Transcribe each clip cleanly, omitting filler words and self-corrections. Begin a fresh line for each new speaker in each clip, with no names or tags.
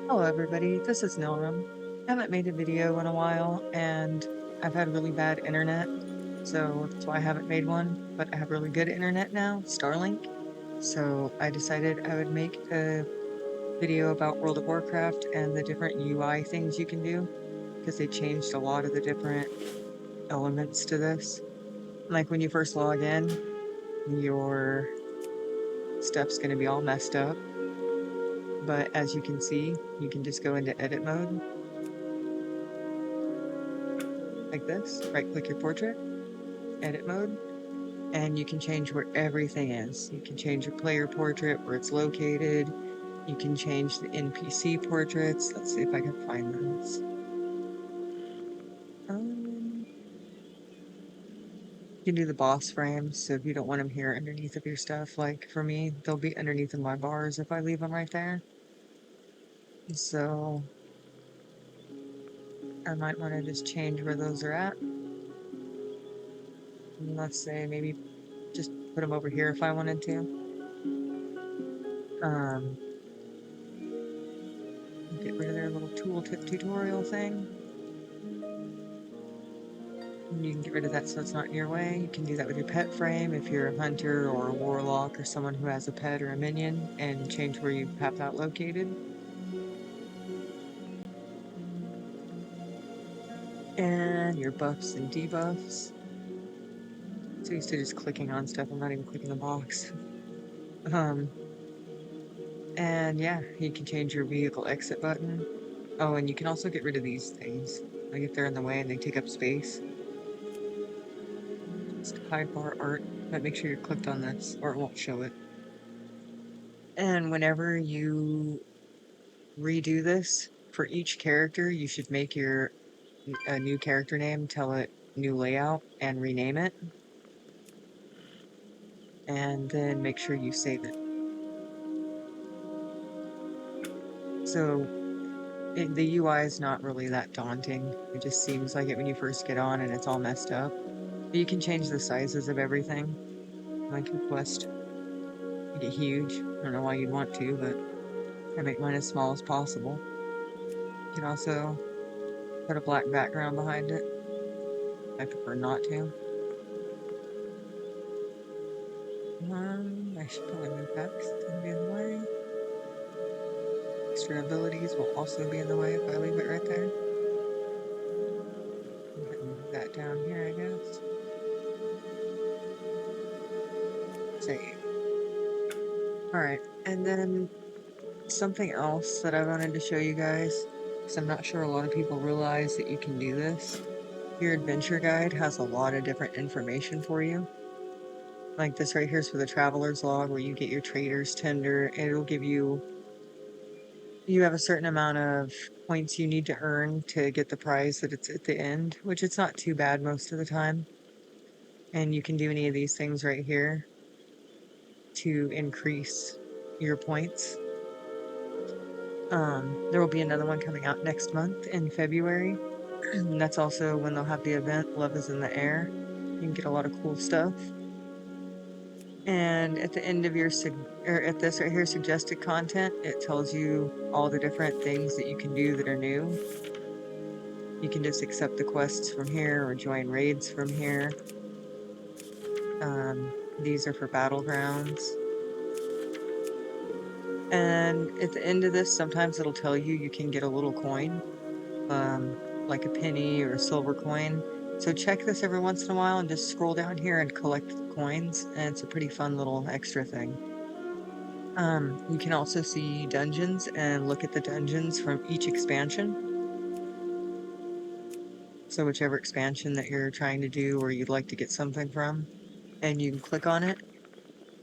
Hello everybody, this is Nilram. I haven't made a video in a while and I've had really bad internet, so that's why I haven't made one, but I have really good internet now, Starlink. So I decided I would make a video about World of Warcraft and the different UI things you can do, because they changed a lot of the different elements to this. Like when you first log in, your stuff's going to be all messed up, but as you can see, you can just go into edit mode like this, right click your portrait, edit mode, and you can change where everything is. You can change your player portrait, where it's located. You can change the NPC portraits. Let's see if I can find those. You can do the boss frames, so if you don't want them here underneath of your stuff, like for me, they'll be underneath of my bars if I leave them right there. So I might want to just change where those are at. And let's say maybe just put them over here if I wanted to. Get rid of their little tooltip tutorial thing. And you can get rid of that so it's not in your way. You can do that with your pet frame if you're a hunter or a warlock or someone who has a pet or a minion, and change where you have that located. And your buffs and debuffs. So used to just clicking on stuff, I'm not even clicking the box. And yeah, you can change your vehicle exit button. Oh, and you can also get rid of these things. Like if they're in the way and they take up space. It's high bar art, but make sure you're clicked on this or it won't show it. And whenever you redo this, for each character, you should make a new character name, tell it new layout, and rename it. And then make sure you save it. So the UI is not really that daunting. It just seems like it when you first get on and it's all messed up. But you can change the sizes of everything. Like your quest, make it huge. I don't know why you'd want to, but I make mine as small as possible. You can also put a black background behind it. I prefer not to. I should probably move that because it's going to be in the way. Extra abilities will also be in the way if I leave it right there. Move that down here, I guess. Save. Alright, and then something else that I wanted to show you guys, because I'm not sure a lot of people realize that you can do this. Your adventure guide has a lot of different information for you. Like this right here is for the traveler's log, where you get your trader's tender, and it'll give you have a certain amount of points you need to earn to get the prize that it's at the end, which it's not too bad most of the time. And you can do any of these things right here to increase your points. There will be another one coming out next month in February. And that's also when they'll have the event Love is in the Air. You can get a lot of cool stuff. And at the end of your at this right here, suggested content, it tells you all the different things that you can do that are new. You can just accept the quests from here or join raids from here. These are for battlegrounds. And at the end of this, sometimes it'll tell you you can get a little coin, like a penny or a silver coin. So check this every once in a while and just scroll down here and collect the coins. And it's a pretty fun little extra thing. You can also see dungeons and look at the dungeons from each expansion. So whichever expansion that you're trying to do or you'd like to get something from, and you can click on it.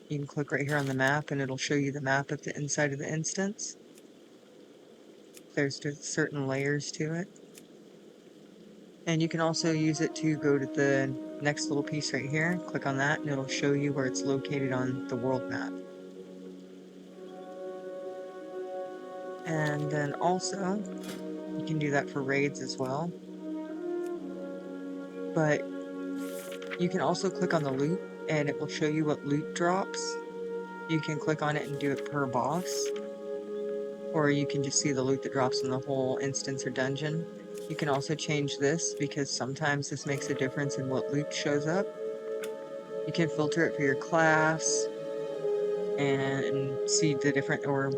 You can click right here on the map and it'll show you the map of the inside of the instance. There's certain layers to it. And you can also use it to go to the next little piece right here, click on that, and it'll show you where it's located on the world map. And then also, you can do that for raids as well. But you can also click on the loot, and it will show you what loot drops. You can click on it and do it per boss. or you can just see the loot that drops in the whole instance or dungeon. You can also change this because sometimes this makes a difference in what loot shows up. You can filter it for your class and see the different, or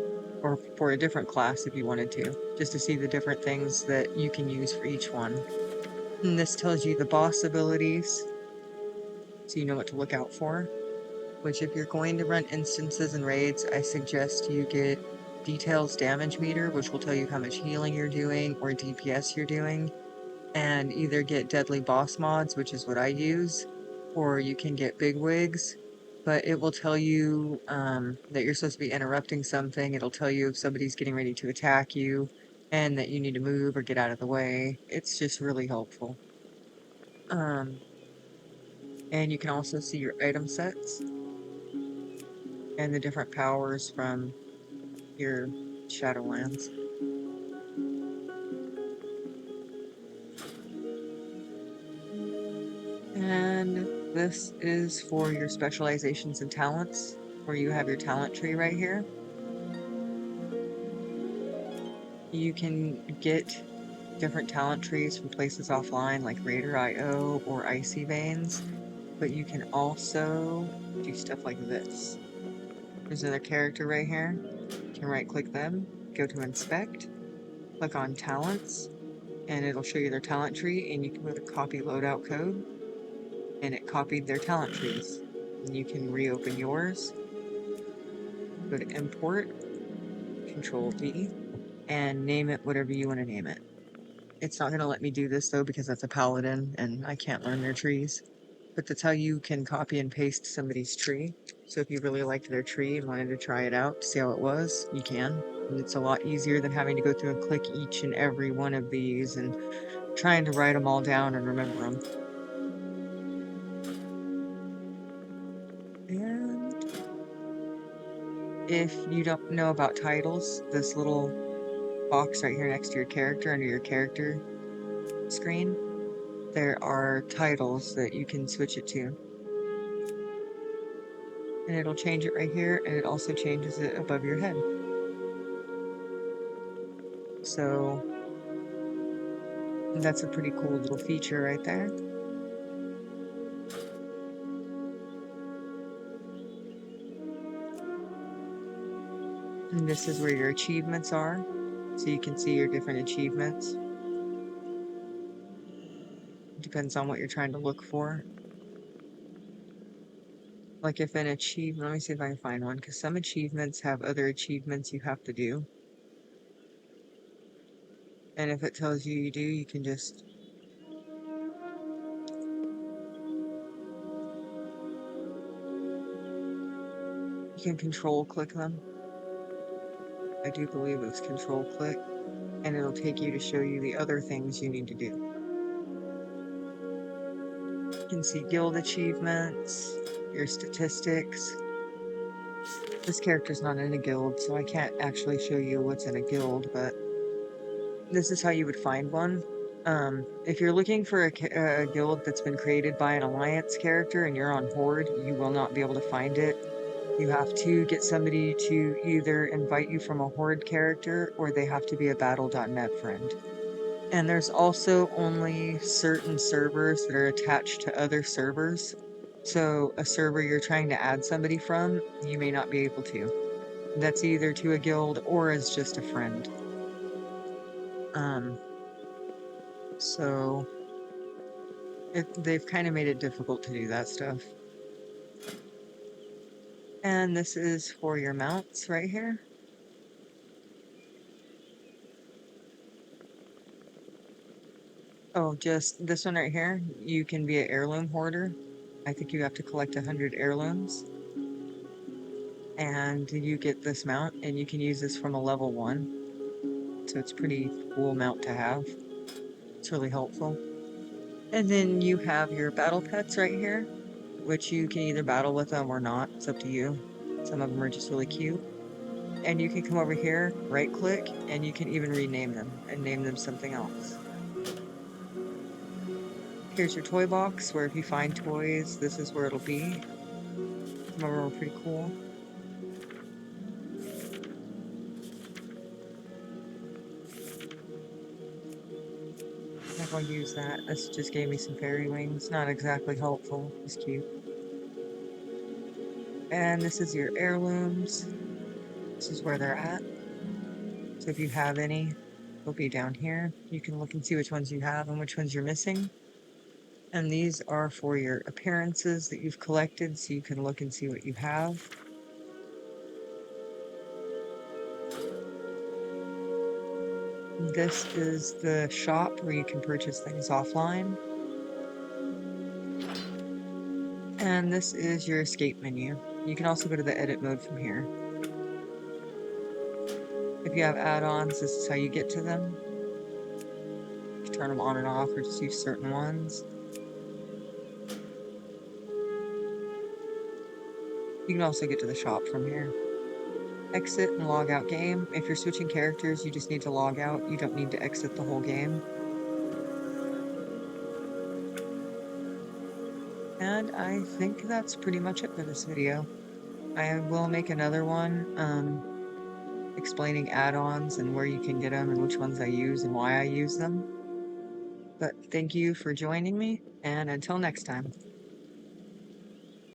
for a different class if you wanted to, just to see the different things that you can use for each one. And this tells you the boss abilities, so you know what to look out for. Which, if you're going to run instances and raids, I suggest you get Details Damage Meter, which will tell you how much healing you're doing or DPS you're doing, and either get Deadly Boss Mods, which is what I use, or you can get Bigwigs, but it will tell you that you're supposed to be interrupting something. It'll tell you if somebody's getting ready to attack you, and that you need to move or get out of the way. It's just really helpful. Um, and you can also see your item sets and the different powers from your Shadowlands. And this is for your specializations and talents, where you have your talent tree right here. You can get different talent trees from places offline like Raider.io or Icy Veins, but you can also do stuff like this. There's another character right here. You can right click them, go to inspect, click on talents, and it'll show you their talent tree, and you can go to copy loadout code, and it copied their talent trees. And you can reopen yours, go to import, Control V, and name it whatever you want to name it. It's not going to let me do this though because that's a paladin and I can't learn their trees. But that's how you can copy and paste somebody's tree. So if you really liked their tree and wanted to try it out to see how it was, you can. And it's a lot easier than having to go through and click each and every one of these and trying to write them all down and remember them. And if you don't know about titles, this little box right here next to your character under your character screen, there are titles that you can switch it to. And it'll change it right here, and it also changes it above your head. So that's a pretty cool little feature right there. And this is where your achievements are. So you can see your different achievements. Depends on what you're trying to look for. Like if an achievement, let me see if I can find one, because some achievements have other achievements you have to do. And if it tells you you do, you can just control click them. I do believe it's control click, and it'll take you to show you the other things you need to do. You can see guild achievements, your statistics. This character's not in a guild, so I can't actually show you what's in a guild, but this is how you would find one. If you're looking for a guild that's been created by an alliance character and you're on Horde, you will not be able to find it. You have to get somebody to either invite you from a Horde character, or they have to be a battle.net friend. And there's also only certain servers that are attached to other servers. So a server you're trying to add somebody from, you may not be able to. That's either to a guild or as just a friend. So they've kind of made it difficult to do that stuff. And this is for your mounts right here. Oh, just this one right here. You can be an heirloom hoarder. I think you have to collect 100 heirlooms. And you get this mount, and you can use this from a level 1. So it's pretty cool mount to have. It's really helpful. And then you have your battle pets right here, which you can either battle with them or not. It's up to you. Some of them are just really cute. And you can come over here, right click, and you can even rename them and name them something else. Here's your toy box, where if you find toys, this is where it'll be. Some of them are pretty cool. I'll use that. This just gave me some fairy wings. Not exactly helpful. It's cute. And this is your heirlooms. This is where they're at. So if you have any, they'll be down here. You can look and see which ones you have and which ones you're missing. And these are for your appearances that you've collected, so you can look and see what you have. This is the shop where you can purchase things offline. And this is your escape menu. You can also go to the edit mode from here. If you have add-ons, this is how you get to them. You can turn them on and off or just use certain ones. You can also get to the shop from here. Exit and log out game. If you're switching characters, you just need to log out. You don't need to exit the whole game. And I think that's pretty much it for this video. I will make another one explaining add-ons and where you can get them and which ones I use and why I use them. But thank you for joining me, and until next time.